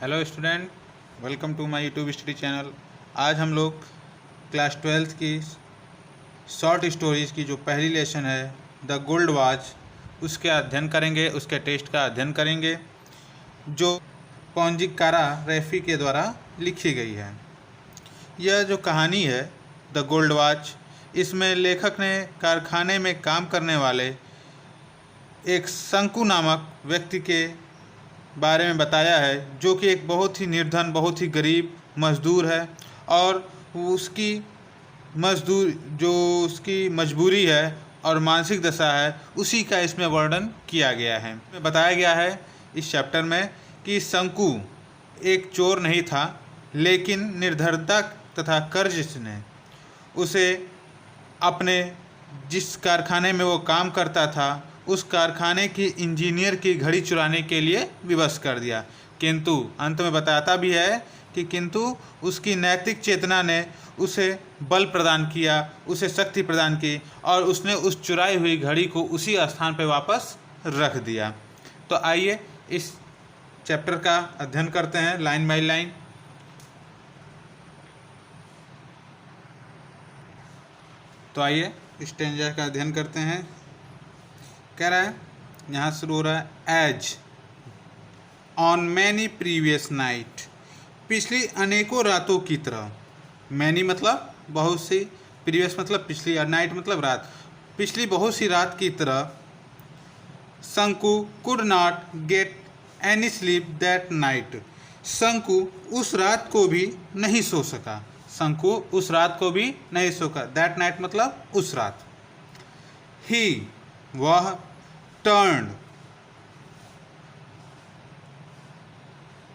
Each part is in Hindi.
Hello student, welcome to my YouTube study channel. आज हम लोग क्लास 12th की शॉर्ट स्टोरीज़ की जो पहली लेसन है द गोल्ड वॉच, उसके अध्ययन करेंगे, उसके टेस्ट का अध्ययन करेंगे जो पौंजीकारा रैफी के द्वारा लिखी गई है। यह जो कहानी है द गोल्ड वॉच, इसमें लेखक ने कारखाने में काम करने वाले एक शंकु नामक व्यक्ति के बारे में बताया है, जो कि एक बहुत ही निर्धन, बहुत ही गरीब मज़दूर है और उसकी उसकी मजबूरी है और मानसिक दशा है, उसी का इसमें वर्णन किया गया है। बताया गया है इस चैप्टर में कि शंकु एक चोर नहीं था, लेकिन निर्धनता तथा कर्ज ने उसे अपने जिस कारखाने में वो काम करता था उस कारखाने की इंजीनियर की घड़ी चुराने के लिए विवश कर दिया। किंतु अंत में बताता भी है कि किंतु उसकी नैतिक चेतना ने उसे बल प्रदान किया, उसे शक्ति प्रदान की और उसने उस चुराई हुई घड़ी को उसी स्थान पर वापस रख दिया। तो आइए इस चैप्टर का अध्ययन करते हैं लाइन बाय लाइन। तो आइए स्टेंजा का अध्ययन करते हैं। कह रहा है, यहाँ शुरू हो रहा है, as on many previous night, पिछली अनेकों रातों की तरह। मैनी मतलब बहुत सी, प्रीवियस मतलब पिछली और नाइट मतलब रात, पिछली बहुत सी रात की तरह शंकु could not get any sleep that night, शंकु उस रात को भी नहीं सो सका, शंकु उस रात को भी नहीं सोका, दैट नाइट मतलब उस रात। ही वह turned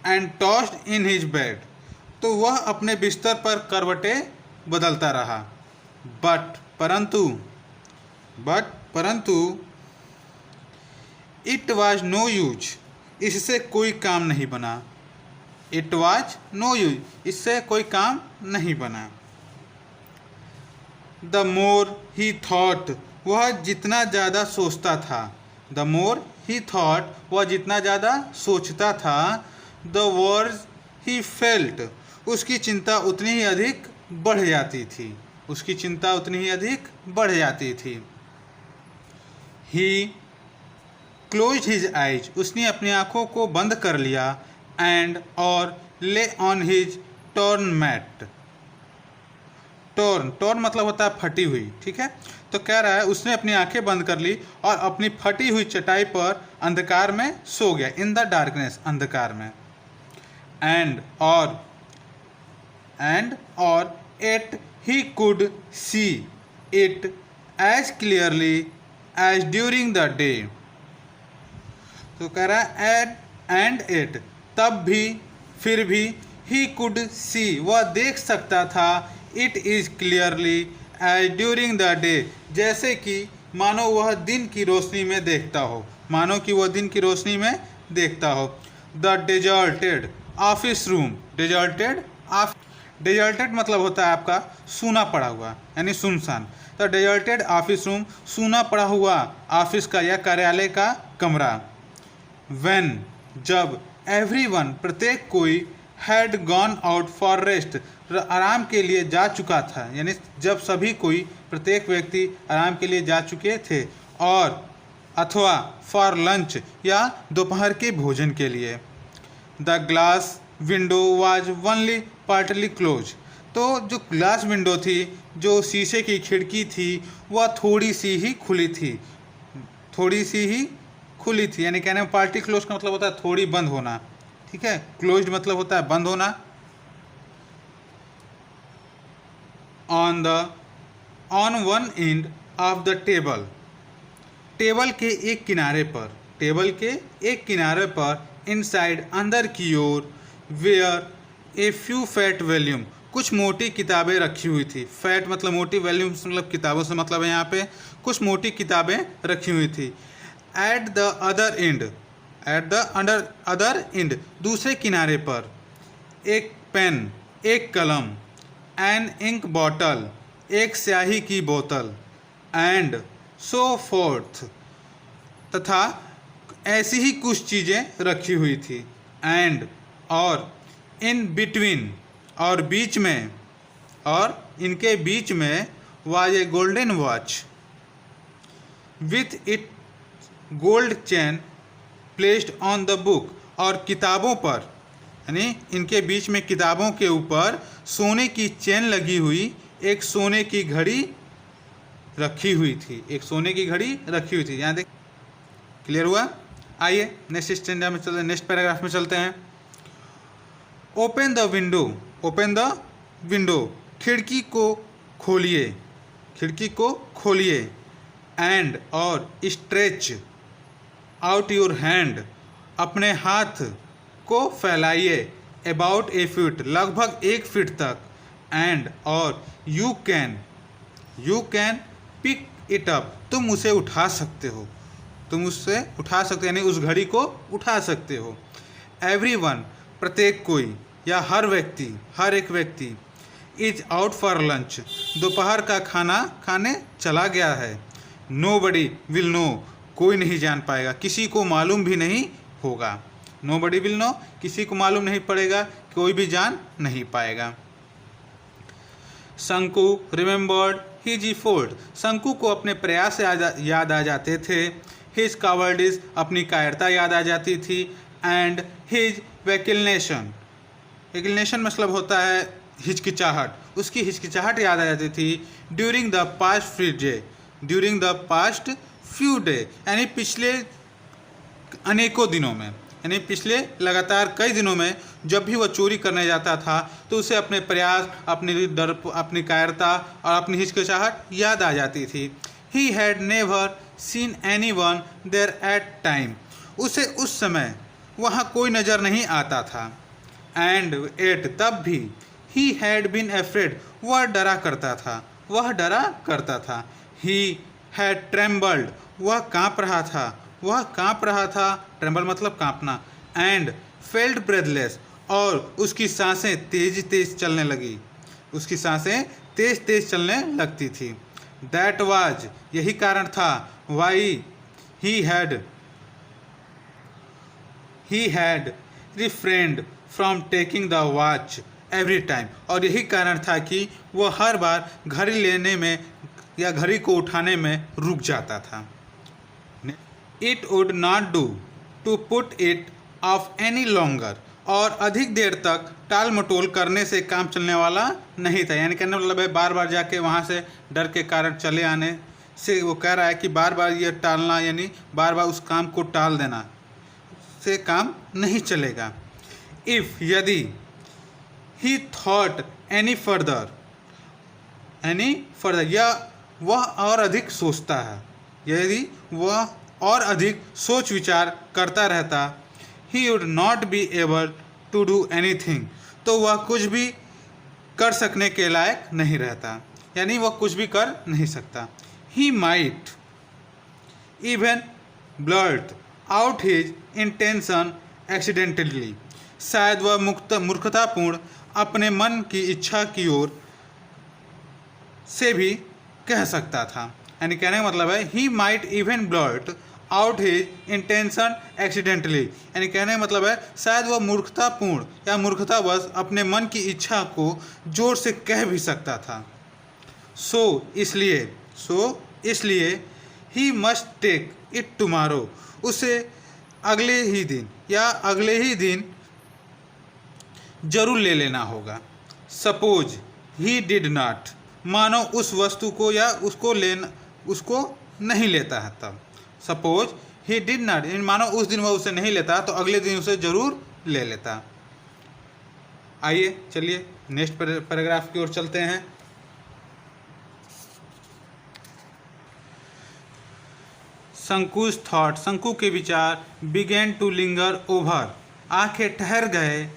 and tossed in his bed, तो वह अपने बिस्तर पर करवटें बदलता रहा। बट परंतु इट वाज नो यूज, इससे कोई काम नहीं बना। इट वाज नो यूज, इससे कोई काम नहीं बना। द मोर ही थॉट, वह जितना ज़्यादा सोचता था, द मोर ही थॉट, वह जितना ज़्यादा सोचता था, द वर्स ही फेल्ट, उसकी चिंता उतनी ही अधिक बढ़ जाती थी, उसकी चिंता उतनी ही अधिक बढ़ जाती थी। ही क्लोज्ड हिज आइज, उसने अपनी आँखों को बंद कर लिया, एंड और lay on his torn mat, torn मतलब होता है फटी हुई, ठीक है। तो कह रहा है उसने अपनी आंखें बंद कर ली और अपनी फटी हुई चटाई पर अंधकार में सो गया, इन द डार्कनेस, अंधकार में। एंड और yet he could see it as clearly as during the day, तो कह रहा है एट, तब भी, फिर भी, ही कुड सी, वह देख सकता था, it is clearly as during the day, जैसे कि मानो वह दिन की रोशनी में देखता हो, मानो कि वह दिन की रोशनी में देखता हो। The deserted office room, deserted मतलब होता है आपका सूना पड़ा हुआ, यानी सुनसान। द डेजर्टेड ऑफिस रूम, सूना पड़ा हुआ ऑफिस का या कार्यालय का कमरा। व्हेन, जब, एवरीवन, प्रत्येक कोई, had gone out for rest, आराम के लिए जा चुका था, यानी जब सभी कोई, प्रत्येक व्यक्ति आराम के लिए जा चुके थे, और अथवा फॉर लंच, या दोपहर के भोजन के लिए। The glass window was only partly close, तो जो ग्लास विंडो थी, जो शीशे की खिड़की थी, वह थोड़ी सी ही खुली थी, यानी कहने में पार्टी क्लोज का मतलब होता है थोड़ी बंद होना, ठीक है। क्लोज्ड मतलब होता है बंद होना। On one end of the table, table के एक किनारे पर, इनसाइड, अंदर की ओर, where a few fat volume, कुछ मोटी किताबें रखी हुई थी। फैट मतलब मोटी, वॉल्यूम्स मतलब किताबों से मतलब है, यहाँ पे कुछ मोटी किताबें रखी हुई थी। एट द अदर एंड, दूसरे किनारे पर, एक पेन, एक कलम, एन इंक बॉटल, एक स्याही की बोतल, एंड सो फोर्थ, तथा ऐसी ही कुछ चीज़ें रखी हुई थी। एंड और इन बिटवीन और बीच में और इनके बीच में was a golden watch with it gold chain placed on the book, और किताबों पर यानी इनके बीच में किताबों के ऊपर सोने की चेन लगी हुई एक सोने की घड़ी रखी हुई थी, एक सोने की घड़ी रखी हुई थी। यहाँ देख क्लियर हुआ। आइए नेक्स्ट स्टैंडर्ड में चलते हैं, नेक्स्ट पैराग्राफ में चलते हैं। Open the window, open the window, खिड़की को खोलिए, खिड़की को खोलिए। एंड और स्ट्रेच आउट योर हैंड, अपने हाथ को फैलाइए। अबाउट ए फीट, लगभग 1 फीट तक। एंड और you can pick it up, तुम उसे उठा सकते हो, तुम उससे उठा सकते हो, यानी उस घड़ी को उठा सकते हो। एवरीवन, प्रत्येक कोई या हर व्यक्ति, हर एक व्यक्ति। इज आउट फॉर लंच, दोपहर का खाना खाने चला गया है। नोबडी विल नो, कोई नहीं जान पाएगा, किसी को मालूम भी नहीं होगा। नोबडी विल नो, किसी को मालूम नहीं पड़ेगा, कोई भी जान नहीं पाएगा। शंकु रिमेंबर्ड हिज एफर्ट, शंकु को अपने प्रयास याद आ जाते थे। हिज कावर्डिस, अपनी कायरता याद आ जाती थी। एंड हिज वैकिलनेशन, वैकिलनेशन मतलब होता है हिचकिचाहट, उसकी हिचकिचाहट याद आ जाती थी। During the past few day, during the past few day, यानी पिछले अनेकों दिनों में, यानी पिछले लगातार कई दिनों में जब भी वह चोरी करने जाता था तो उसे अपने प्रयास, अपनी डर, अपनी कायरता और अपनी हिचकिचाहट याद आ जाती थी। He had never seen anyone there at time, उसे उस समय वहाँ कोई नज़र नहीं आता था। एंड एट, तब भी। ही हैड बीन एफ्रेड, वह डरा करता था, वह डरा करता था। ही हैड ट्रेम्बल्ड, वह काँप रहा था, वह काँप रहा था। ट्रेम्बल मतलब काँपना। एंड फेल्ट ब्रेथलेस, और उसकी सांसें तेज तेज चलने लगी, उसकी सांसें तेज तेज चलने लगती थी। दैट वाज, यही कारण था। Why he had refrain from taking the watch every time, और यही कारण था कि वह हर बार घड़ी लेने में या घड़ी को उठाने में रुक जाता था। It would not do to put it off any longer, और अधिक देर तक टाल मटोल करने से काम चलने वाला नहीं था। यानी कहने मतलब है बार बार जाके वहाँ से डर के कारण चले आने से वो कह रहा है कि बार बार ये टालना, यानी बार बार उस काम को टाल देना से काम नहीं चलेगा। इफ़, यदि। ही थॉट एनी फर्दर, या वह और अधिक सोचता है, यदि वह और अधिक सोच विचार करता रहता। He would not be able to do anything, तो वह कुछ भी कर सकने के लायक नहीं रहता, यानी वह कुछ भी कर नहीं सकता। He might even blurt out his intention accidentally, शायद वह मूर्खतापूर्ण अपने मन की इच्छा की ओर से भी कह सकता था। यानी कहने का मतलब है he might even blurt out his intention accidentally, यानी कहने का मतलब है शायद वह मूर्खतापूर्ण या मूर्खतावश अपने मन की इच्छा को जोर से कह भी सकता था। सो इसलिए he must take it tomorrow, उसे अगले ही दिन जरूर ले लेना होगा। सपोज ही डिड नॉट, मानो उस वस्तु को या उसको नहीं लेता है तब। सपोज ही डिड नॉट, मानो उस दिन वह उसे नहीं लेता तो अगले दिन उसे जरूर ले लेता। आइए चलिए नेक्स्ट पैराग्राफ की ओर चलते हैं। शंकु's थॉट, शंकु के विचार बिगेन टू लिंगर ओवर, आंखें ठहर गए।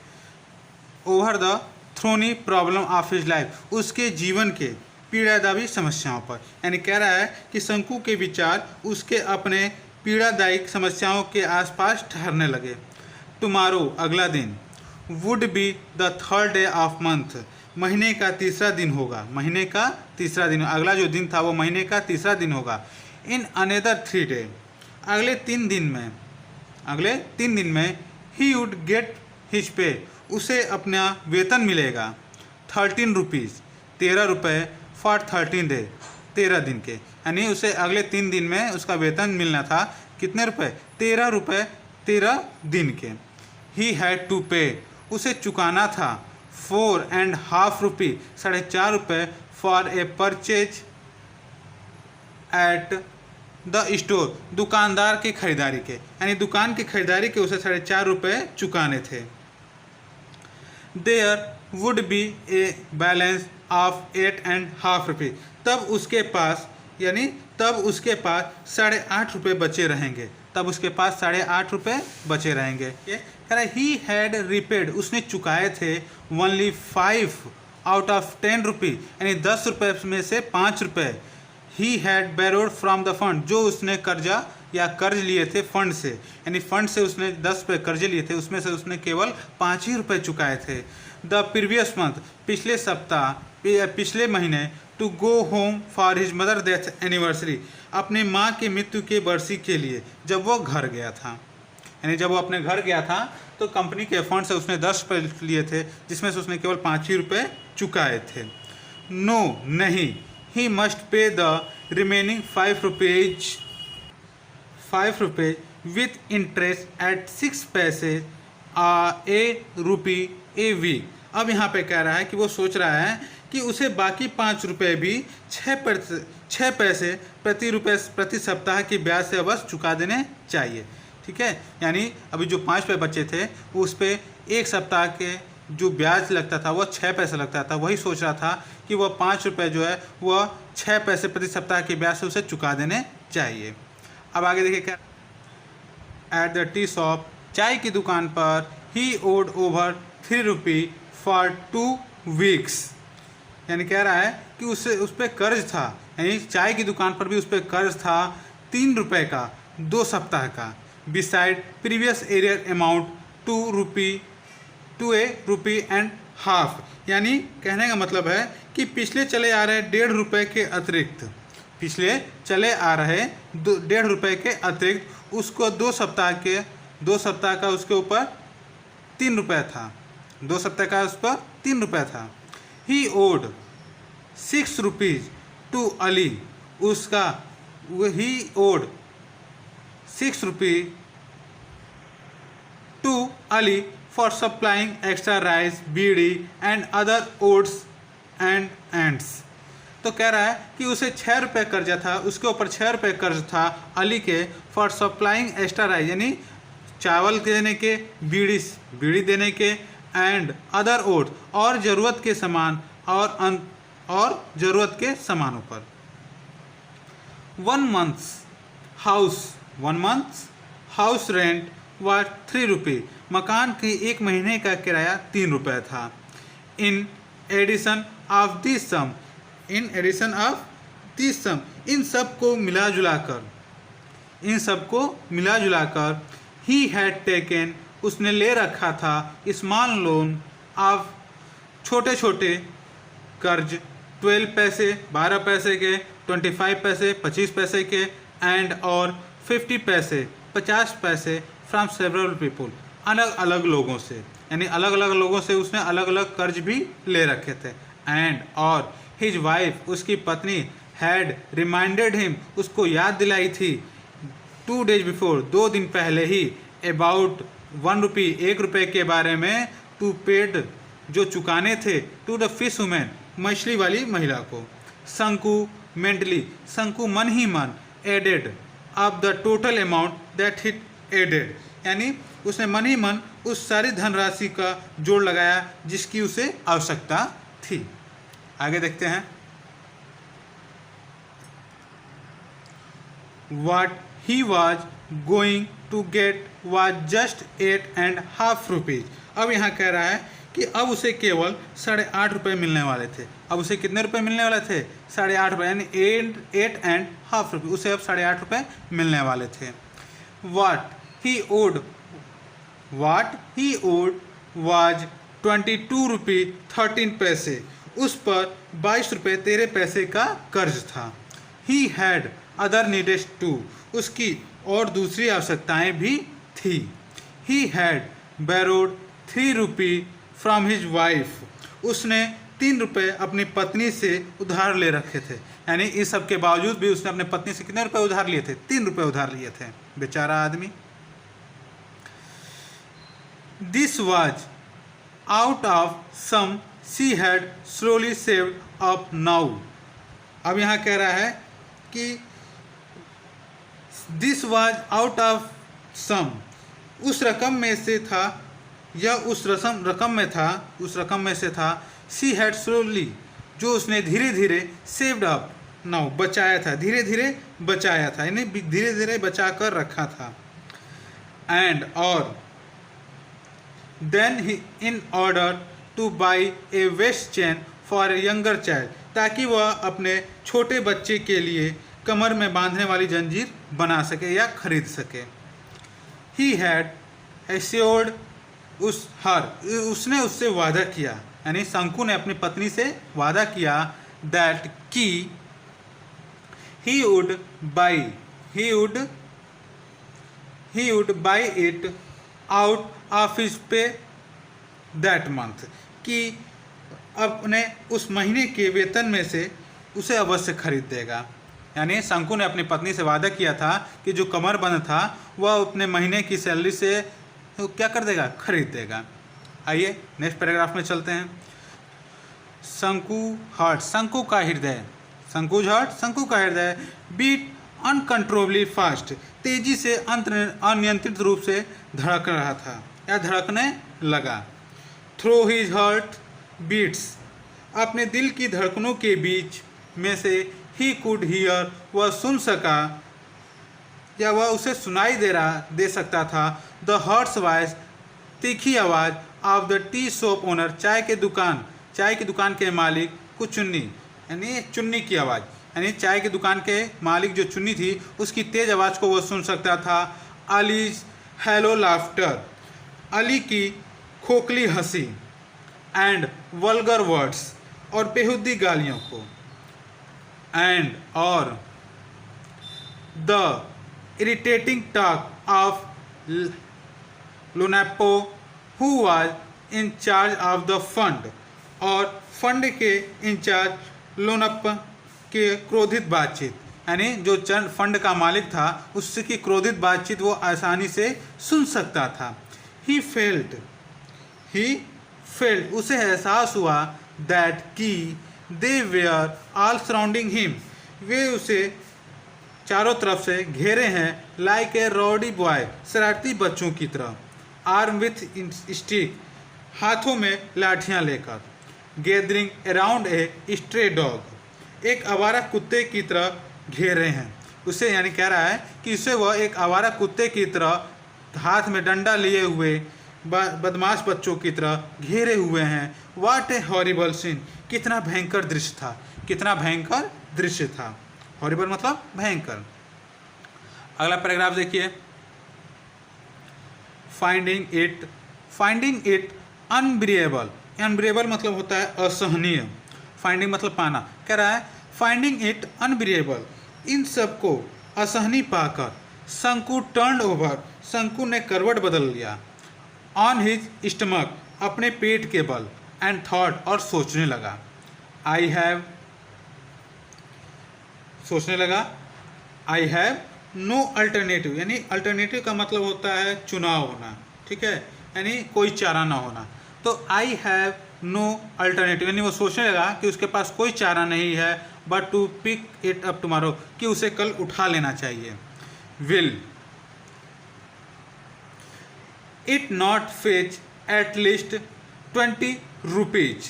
Over the thorny problem of his life, उसके जीवन के पीड़ादायी समस्याओं पर। यानी कह रहा है कि शंकु के विचार उसके अपने पीड़ादायक समस्याओं के आसपास ठहरने लगे। टुमारो, अगला दिन। Would be the third day of month, महीने का तीसरा दिन होगा, महीने का तीसरा दिन, अगला जो दिन था वो महीने का तीसरा दिन होगा। इन अनदर 3 डे, अगले 3 दिन में he would get his pay, उसे अपना वेतन मिलेगा 13 रुपीज़, 13 रुपये फॉर 13 डे, 13 दिन के, यानी उसे अगले 3 दिन में उसका वेतन मिलना था कितने रुपए, 13 रुपये 13 दिन के। ही हैड टू पे, उसे चुकाना था 4.5 रुपी, 4.5 रुपये for a purchase at the store, दुकानदार की खरीदारी के, यानी दुकान की खरीदारी के उसे 4.5 रुपये चुकाने थे। There would be a balance of 8.5 rupee, तब उसके पास, यानी तब उसके पास 8.5 रुपये बचे रहेंगे, तब उसके पास 8.5 रुपये बचे रहेंगे। ये कह रहा है ही हैड रिपेड, उसने चुकाए थे ओनली 5 आउट ऑफ 10 रुपी, यानी 10 रुपये में से 5 रुपये। He had borrowed from the fund, जो उसने कर्जा या कर्ज लिए थे फंड से, यानी फंड से उसने 10 रुपये कर्जे लिए थे, उसमें से उसने केवल 5 ही रुपये चुकाए थे। द प्रीवियस मंथ, पिछले सप्ताह, पिछले महीने, to go home for his mother death anniversary, अपने माँ की मृत्यु के बरसी के लिए जब वो घर गया था, यानी जब वो अपने घर गया था तो कंपनी के फंड से उसने 10 रुपये लिए थे, जिसमें से उसने केवल 5 ही रुपये चुकाए थे। नो नहीं, he must pay the remaining 5 रुपये विथ इंटरेस्ट एट 6 पैसे ए रुपी ए वीक। अब यहाँ पे कह रहा है कि वो सोच रहा है कि उसे बाकी 5 रुपये भी 6 पैसे प्रति सप्ताह की ब्याज से अवश्य चुका देने चाहिए। ठीक है, यानी अभी जो 5 रुपये बचे थे उस पर एक सप्ताह के जो ब्याज लगता था वह 6 पैसे लगता था, वही सोच रहा था कि वह 5 रुपये जो है वह 6 पैसे प्रति सप्ताह के ब्याज से उसे चुका देने चाहिए। अब आगे देखिए क्या, एट द टी शॉप, चाय की दुकान पर, he owed over 3 rupee for 2 weeks, यानी कह रहा है कि उस पर कर्ज था, यानी चाय की दुकान पर भी उस पर कर्ज था 3 रुपये का 2 सप्ताह का। Beside previous arrear amount 2 rupee and half, यानी कहने का मतलब है कि पिछले चले आ रहे 1.5 रुपये के अतिरिक्त, पिछले चले आ रहे 1.5 रुपये के अतिरिक्त उसको 2 सप्ताह का उसके ऊपर 3 रुपये था, 2 सप्ताह का उस पर 3 रुपये था। He owed 6 rupees to Ali, उसका he owed 6 rupee to Ali for supplying extra rice, bidi and other odds and ends. तो कह रहा है कि उसे 6 रुपये कर्जा था, उसके ऊपर 6 रुपये कर्ज था अली के, फॉर सप्लाइंग एक्स्ट्रा राइस, यानी चावल देने के, बीड़ी देने के, एंड अदर ओट्स, और ज़रूरत के सामान और ज़रूरत के सामानों पर। 1 month's हाउस रेंट वाज 3 रुपी, मकान की 1 महीने का किराया 3 रुपये था। इन एडिशन ऑफ दिस सम, इन सब को मिला जुलाकर ही हैड टेकन, उसने ले रखा था स्मॉल लोन ऑफ, छोटे छोटे कर्ज, 12 पैसे 12 पैसे के, 25 पैसे 25 पैसे के, एंड और 50 पैसे 50 पैसे फ्रॉम सेवरल पीपुल, अलग अलग लोगों से, यानी अलग अलग लोगों से उसने अलग अलग कर्ज भी ले रखे थे। एंड और हिज वाइफ, उसकी पत्नी, हैड रिमाइंडेड हिम, उसको याद दिलाई थी 2 days बिफोर, 2 दिन पहले ही, अबाउट 1 रुपी, 1 रुपये के बारे में, टू पेड, जो चुकाने थे, टू द फिश वुमेन, मछली वाली महिला को। शंकु मेंटली, शंकु मन ही मन, added of the total amount that he added, यानी उसने मन ही मन उस सारी धनराशि का जोड़ लगाया जिसकी उसे आवश्यकता थी। आगे देखते हैं। What he was going to get was just 8.5 rupees. अब यहाँ कह रहा है कि अब उसे केवल 8.5 रुपये मिलने वाले थे। अब उसे कितने रुपए मिलने वाले थे? 8.5 रुपये, यानी 8.5 रुपये, उसे अब 8.5 रुपये मिलने वाले थे। What he owed was 22 रुपी 13 पैसे, उस पर 22 रुपये 13 पैसे का कर्ज था। He had other needs too, उसकी और दूसरी आवश्यकताएं भी थी। He had borrowed ₹3 from his wife. उसने 3 रुपये अपनी पत्नी से उधार ले रखे थे, यानी इस सब के बावजूद भी उसने अपने पत्नी से कितने रुपए उधार लिए थे? 3 रुपये उधार लिए थे, बेचारा आदमी। This was out of sum she had slowly saved up now. अब यहाँ कह रहा है कि this was out of sum, उस रकम में से था, यह उस रकम में से था, शी हैड स्लोली, जो उसने धीरे धीरे सेव्ड अप नाउ, बचाया था, धीरे धीरे बचाया था, यानी धीरे धीरे बचा कर रखा था। एंड और then he in order to buy a waist chain for a younger child, ताकि वह अपने छोटे बच्चे के लिए कमर में बांधने वाली जंजीर बना सके या खरीद सके। ही हैड एश्योर्ड उसने उससे वादा किया, यानी शंकु ने अपनी पत्नी से वादा किया दैट कि he would buy it out of his pay that month, कि अपने उस महीने के वेतन में से उसे अवश्य खरीद देगा। यानी शंकु ने अपनी पत्नी से वादा किया था कि जो कमरबंद था वह अपने महीने की सैलरी से क्या कर देगा? खरीद देगा। आइए नेक्स्ट पैराग्राफ में चलते हैं। शंकु का हृदय बीट अनकंट्रोलेबली फास्ट, तेजी से अनियंत्रित रूप से धड़क रहा था या धड़कने लगा। थ्रू हिज हार्ट बीट्स, अपने दिल की धड़कनों के बीच में से ही कुड हियर, वह सुन सका या वह उसे सुनाई दे सकता था, द हॉर्स वॉइस, तीखी आवाज़ of the tea shop owner, चाय की दुकान के मालिक को चुन्नी, यानी चुन्नी की आवाज़, यानी चाय की दुकान के मालिक जो चुन्नी थी उसकी तेज़ आवाज़ को वह सुन सकता था। अलीज हेलो लाफ्टर, अली की खोखली हंसी, एंड वल्गर वर्ड्स, और बेहुदी गालियों को, एंड और the irritating talk of Lonappo who was in charge of the fund, और फंड के इंचार्ज लोनप के क्रोधित बातचीत, यानी जो फंड का मालिक था उसकी क्रोधित बातचीत वो आसानी से सुन सकता था। ही फेल्ट उसे एहसास हुआ दैट कि दे वेयर ऑल सराउंडिंग हिम, वे उसे चारों तरफ से घेरे हैं, लाइक ए रॉडी बॉय, शरारती बच्चों की तरह, आर्म विथ स्टिक, हाथों में लाठियां लेकर, gathering around a stray dog, एक आवारा कुत्ते की तरह घेरे हैं उसे, यानी कह रहा है कि उसे वह एक आवारा कुत्ते की तरह हाथ में डंडा लिए हुए बदमाश बच्चों की तरह घेरे हुए हैं। व्हाट ए हॉरिबल सीन, कितना भयंकर दृश्य था। हॉरिबल मतलब भयंकर। अगला पैराग्राफ देखिए। फाइंडिंग इट अनबिलीवेबल मतलब होता है असहनीय, फाइंडिंग मतलब पाना। कह रहा है फाइंडिंग इट अनबिलीवेबल, इन सब को असहनीय पाकर शंकु टर्न ओवर, शंकु ने करवट बदल लिया, ऑन हिज स्टमक, अपने पेट के बल, एंड थॉट, और सोचने लगा, आई हैव नो अल्टरनेटिव, यानी अल्टरनेटिव का मतलब होता है चुनाव होना, ठीक है, यानी कोई चारा ना होना। तो आई हैव नो अल्टरनेटिव, यानी वो सोचने लगा कि उसके पास कोई चारा नहीं है, but to pick it up tomorrow, कि उसे कल उठा लेना चाहिए। Will it not fetch at least 20 rupees,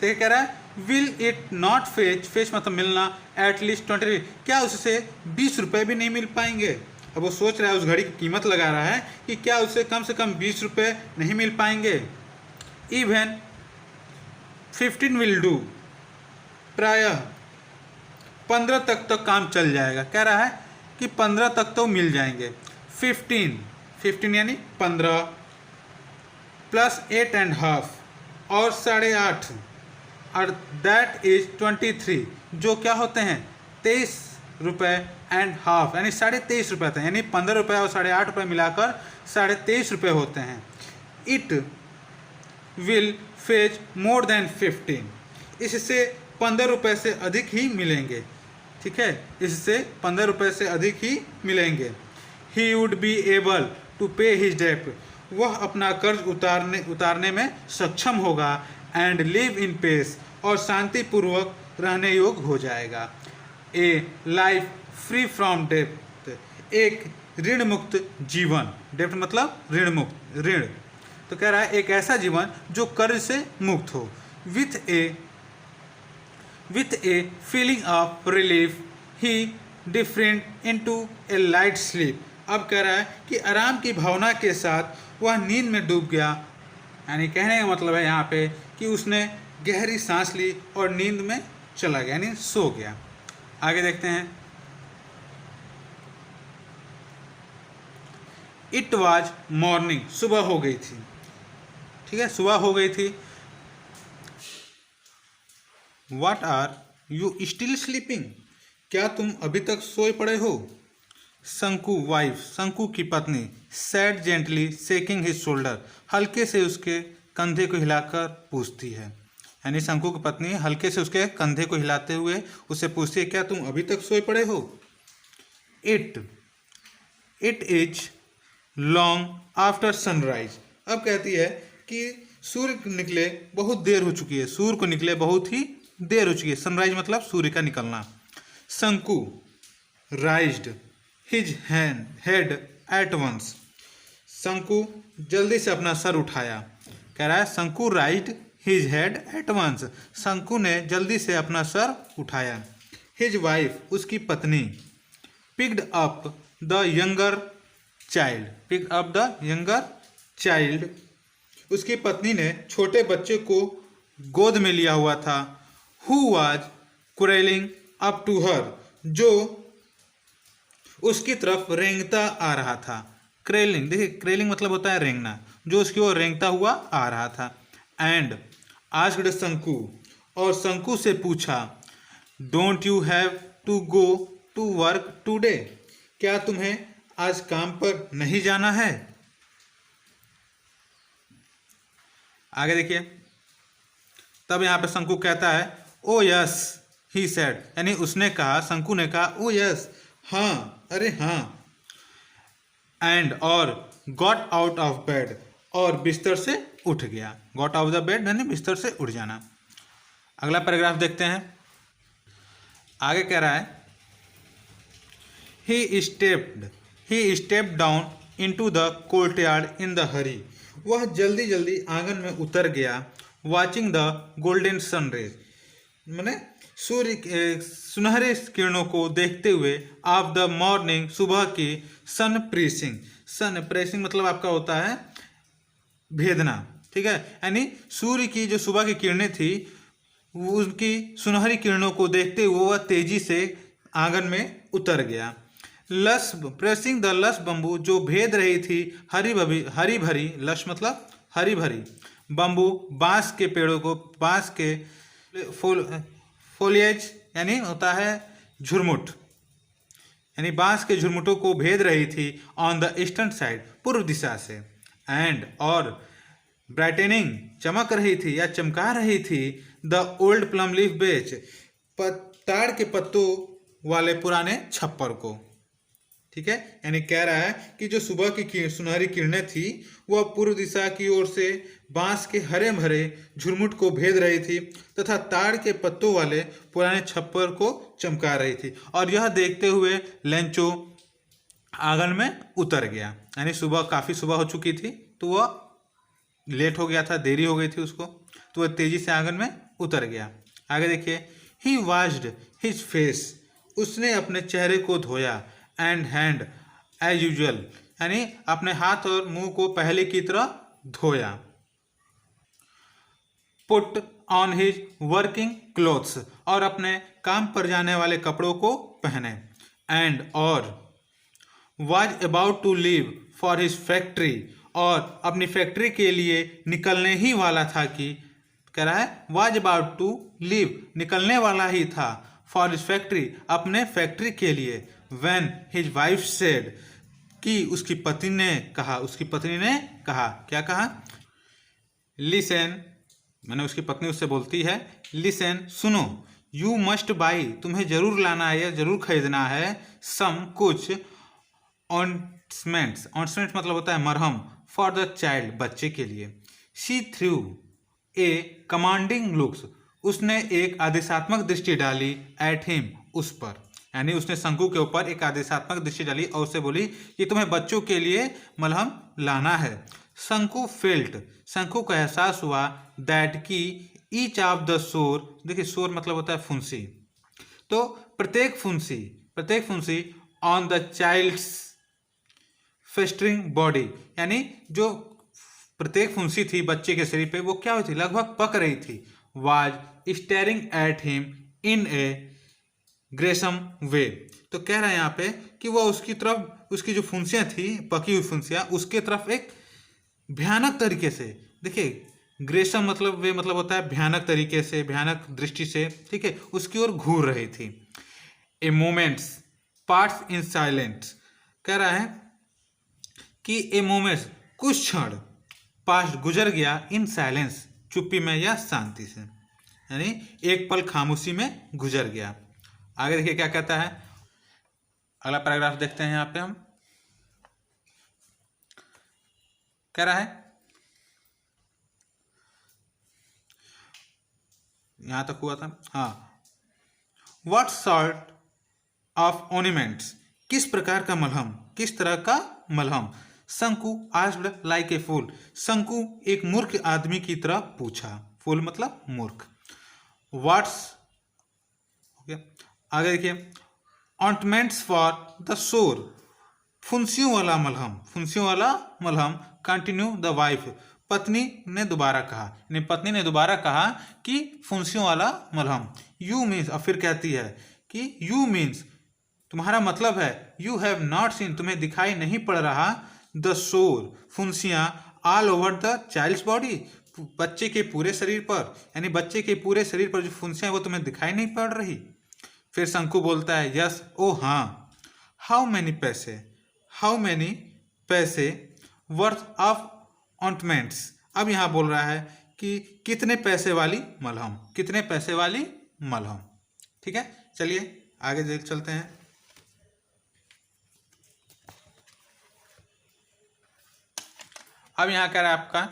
तो कह रहा है विल इट नॉट फेच मतलब मिलना, एट लीस्ट 20, क्या उससे 20 रुपये भी नहीं मिल पाएंगे। अब वो सोच रहा है, उस घड़ी की कीमत लगा रहा है कि क्या उससे कम से कम 20 रुपये नहीं मिल पाएंगे। इवन 15 विल डू, प्रायः 15 तक तो काम चल जाएगा। कह रहा है कि 15 तक तो मिल जाएंगे। 15 यानी 15 प्लस 8.5 और 8.5, और दैट इज 23, जो क्या होते हैं 23 रुपये एंड हाफ, यानी 23.5 रुपये होते हैं, यानी 15 रुपये और 8.5 रुपये मिलाकर 23.5 रुपये होते हैं। It will fetch more than 15, इससे 15 रुपये से अधिक ही मिलेंगे। ठीक है, इससे 15 रुपये से अधिक ही मिलेंगे। He would be able to pay his debt, वह अपना कर्ज उतारने में सक्षम होगा। एंड लिव इन पीस, और शांतिपूर्वक रहने योग्य हो जाएगा। ए लाइफ फ्री फ्रॉम डेप्थ, एक ऋण मुक्त जीवन। डेप्थ मतलब ऋण मुक्त, ऋण। तो कह रहा है एक ऐसा जीवन जो कर्ज से मुक्त हो। With a feeling of relief he different into A light sleep. अब कह रहा है कि आराम की भावना के साथ वह नींद में डूब गया। यानी कहने का मतलब है यहाँ पे कि उसने गहरी सांस ली और नींद में चला गया, यानी सो गया। आगे देखते हैं। इट वॉज मॉर्निंग, सुबह हो गई थी। ठीक है, सुबह हो गई थी। What are you still sleeping, क्या तुम अभी तक सोए पड़े हो। शंकु वाइफ, शंकु की पत्नी, sad gently shaking his shoulder, हल्के से उसके कंधे को हिलाकर पूछती है। यानी शंकु की पत्नी हल्के से उसके कंधे को हिलाते हुए उससे पूछती है क्या तुम अभी तक सोए पड़े हो। It is long after sunrise. अब कहती है कि सूर्य निकले बहुत देर हो चुकी है, सूर्य को निकले बहुत ही देर हो चुकी है। सनराइज मतलब सूर्य का निकलना। Shanku raised his head at once, Shanku जल्दी से अपना सर उठाया। कह रहा है Shanku raised his head at once, Shanku ने जल्दी से अपना सर उठाया। हिज वाइफ, उसकी पत्नी, picked up the younger child, pick up the younger child, उसकी पत्नी ने छोटे बच्चे को गोद में लिया हुआ था। Who was crawling up to her, जो उसकी तरफ रेंगता आ रहा था। क्रेलिंग, देखिए क्रेलिंग मतलब होता है रेंगना, जो उसकी ओर रेंगता हुआ आ रहा था। एंड आस्क्ड शंकु, और शंकु से पूछा, don't you have to go to work today, क्या तुम्हें आज काम पर नहीं जाना है। आगे देखिए। तब यहाँ पे शंकु कहता है ओ यस ही सेड, यानी उसने कहा, शंकु ने कहा ओ यस, हाँ, अरे हाँ। एंड और गॉट आउट ऑफ बेड, और बिस्तर से उठ गया। गॉट आउट द बेड यानी बिस्तर से उठ जाना। अगला पैराग्राफ देखते हैं। आगे कह रहा है he stepped down into the courtyard in the hurry, वह जल्दी जल्दी आंगन में उतर गया। वॉचिंग द गोल्डन सनरेज, माने सूर्य के सुनहरे किरणों को देखते हुए। ऑफ द मॉर्निंग, सुबह की। सन प्रेसिंग मतलब आपका होता है भेदना। ठीक है, यानी सूर्य की जो सुबह की किरणें थी उसकी सुनहरी किरणों को देखते हुए वह तेजी से आंगन में उतर गया। लस प्रेसिंग द लस बम्बू, जो भेद रही थी हरी भरी, लस मतलब हरी भरी, बम्बू बांस के पेड़ों को, बांस के फोलिएज यानी होता है झुरमुट, यानी बांस के झुरमुटों को भेद रही थी। ऑन द ईस्टर्न साइड, पूर्व दिशा से। एंड और ब्राइटनिंग, चमक रही थी या चमका रही थी। द ओल्ड प्लम लीफ बेच, ताड़ के पत्तों वाले पुराने छप्पर को। ठीक है, यानी कह रहा है कि जो सुबह की सुनहरी किरणें थी वह पूर्व दिशा की ओर से बांस के हरे भरे झुरमुट को भेद रही थी तथा ताड़ के पत्तों वाले पुराने छप्पर को चमका रही थी। और यह देखते हुए लेंचो आंगन में उतर गया। यानी सुबह, काफ़ी सुबह हो चुकी थी तो वह लेट हो गया था, देरी हो गई थी उसको, तो वह तेजी से आंगन में उतर गया। आगे देखिए। ही वॉश्ड हिज फेस, उसने अपने चेहरे को धोया। एंड हैंड एज यूजुअल, यानी अपने हाथ और मुंह को पहले की तरह धोया। Put on his working clothes, और अपने काम पर जाने वाले कपड़ों को पहने। एंड और was about to leave for his factory, और अपनी फैक्ट्री के लिए निकलने ही वाला था कि, कह रहा है वॉज अबाउट टू लीव, निकलने वाला ही था। फॉर हिज फैक्ट्री, अपने फैक्ट्री के लिए। व्हेन हिज वाइफ सेड, कि उसकी पत्नी ने कहा, क्या कहा, लिसन, मैंने उसकी पत्नी उससे बोलती है लिसन, सुनो, यू मस्ट बाई, तुम्हें जरूर लाना है या जरूर खरीदना है, सम, कुछ, ऑइंटमेंट्स, ऑइंटमेंट्स मतलब होता है मरहम, फॉर द चाइल्ड, बच्चे के लिए। She through a commanding looks, उसने एक आदेशात्मक दृष्टि डाली, एट हिम, उस पर, यानी उसने शंकु के ऊपर एक आदेशात्मक दृष्टि डाली और उससे बोली कि तुम्हें बच्चों के लिए मलहम लाना है। शंकु फेल्ट, शंकु को एहसास हुआ, दैट की ईच ऑफ द सोर, देखिए सोर मतलब होता है फुंसी, तो प्रत्येक फुंसी on the child's festering body, यानी जो प्रत्येक फुंसी थी बच्चे के शरीर पे वो क्या हुई थी, लगभग पक रही थी। Was staring at him in a gruesome way, तो कह रहा है यहाँ पे कि वह उसकी तरफ, उसकी जो फुंसियाँ थी पकी हुई फुंसियाँ, उसके तरफ एक भयानक तरीके से, देखिए ग्रेसम मतलब वे मतलब होता है भयानक तरीके से, भयानक दृष्टि से, ठीक है, उसकी ओर घूर रही थी। A moment's parts in silence, कह रहा है कि ए मोमेंट्स, कुछ क्षण, पास्ट गुजर गया, इन साइलेंस, चुप्पी में या शांति से, यानी एक पल खामोशी में गुजर गया। आगे देखिए क्या कहता है, अगला पैराग्राफ देखते हैं। यहाँ पे हम कह रहा है, यहां तक हुआ था, हाँ, व्हाट सॉर्ट ऑफ ऑर्नामेंट्स, किस प्रकार का मलहम, किस तरह का मलहम। शंकु आस्क्ड लाइक ए फूल, शंकु एक मूर्ख आदमी की तरह पूछा, फूल मतलब मूर्ख। व्हाट्स, आगे देखिए, ऑइंटमेंट्स फॉर द सोर, फुंसियों वाला मलहम, कंटिन्यू द वाइफ, पत्नी ने दोबारा कहा कि फुंसियों वाला मलहम। यू मीन्स, और फिर कहती है कि यू मीन्स, तुम्हारा मतलब है, यू हैव नॉट सीन, तुम्हें दिखाई नहीं पड़ रहा, द सोर, फुंसियाँ, all over the child's body, बच्चे के पूरे शरीर पर, यानी बच्चे के पूरे शरीर पर जो फुंसियाँ वो तुम्हें दिखाई नहीं पड़ रही। फिर शंकु बोलता है यस, ओ हाँ। हाउ मैनी पैसे वर्थ ऑफ ऑइंटमेंट्स, अब यहाँ बोल रहा है कि कितने पैसे वाली मलहम, ठीक है। चलिए आगे चलते हैं। अब यहाँ कह रहा है आपका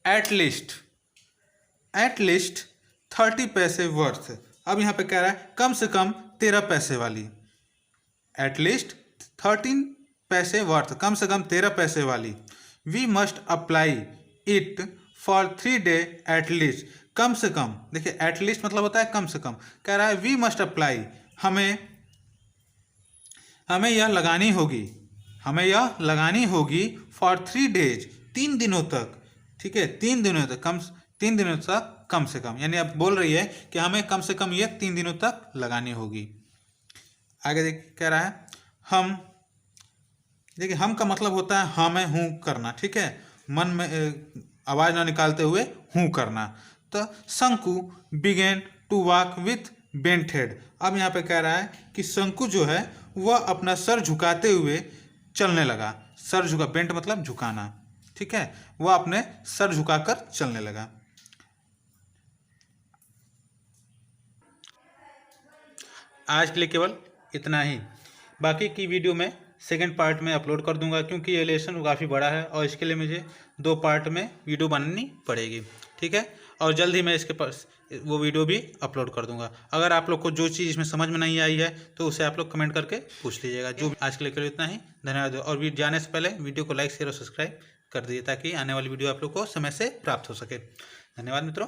एट लीस्ट 30 पैसे वर्थ, अब यहाँ पे कह रहा है कम से कम 13 पैसे वाली, एट लीस्ट 13 पैसे वर्थ, कम से कम 13 पैसे वाली। We must apply it for 3 days at least, कम से कम, देखिए एट लीस्ट मतलब होता है कम से कम, कह रहा है वी मस्ट अप्लाई, हमें यह लगानी होगी फॉर 3 days, 3 दिनों तक, ठीक है, 3 दिनों तक, कम से कम, यानी अब बोल रही है कि हमें कम से कम ये 3 दिनों तक लगानी होगी। आगे देखिए कह रहा है हम, देखिए हम का मतलब होता है हाँ मैं हूँ करना, ठीक है, मन में आवाज़ ना निकालते हुए हूँ करना। तो Shanku began to walk with bent head, अब यहाँ पे कह रहा है कि शंकु जो है वह अपना सर झुकाते हुए चलने लगा, सर झुका, बेंट मतलब झुकाना, ठीक है, वह अपने सर झुकाकर चलने लगा। आज के लिए केवल इतना ही, बाकी की वीडियो में सेकंड पार्ट में अपलोड कर दूंगा, क्योंकि ये लेसन काफ़ी बड़ा है और इसके लिए मुझे 2 पार्ट में वीडियो बनानी पड़ेगी, ठीक है, और जल्द ही मैं इसके पास वो वीडियो भी अपलोड कर दूंगा। अगर आप लोग को जो चीज़ इसमें समझ में नहीं आई है तो उसे आप लोग कमेंट करके पूछ लीजिएगा। जो आज के लिए केवल इतना ही, धन्यवाद। और जाने से पहले वीडियो को लाइक शेयर और सब्सक्राइब कर दीजिए ताकि आने वाली वीडियो आप लोग को समय से प्राप्त हो सके। धन्यवाद मित्रों।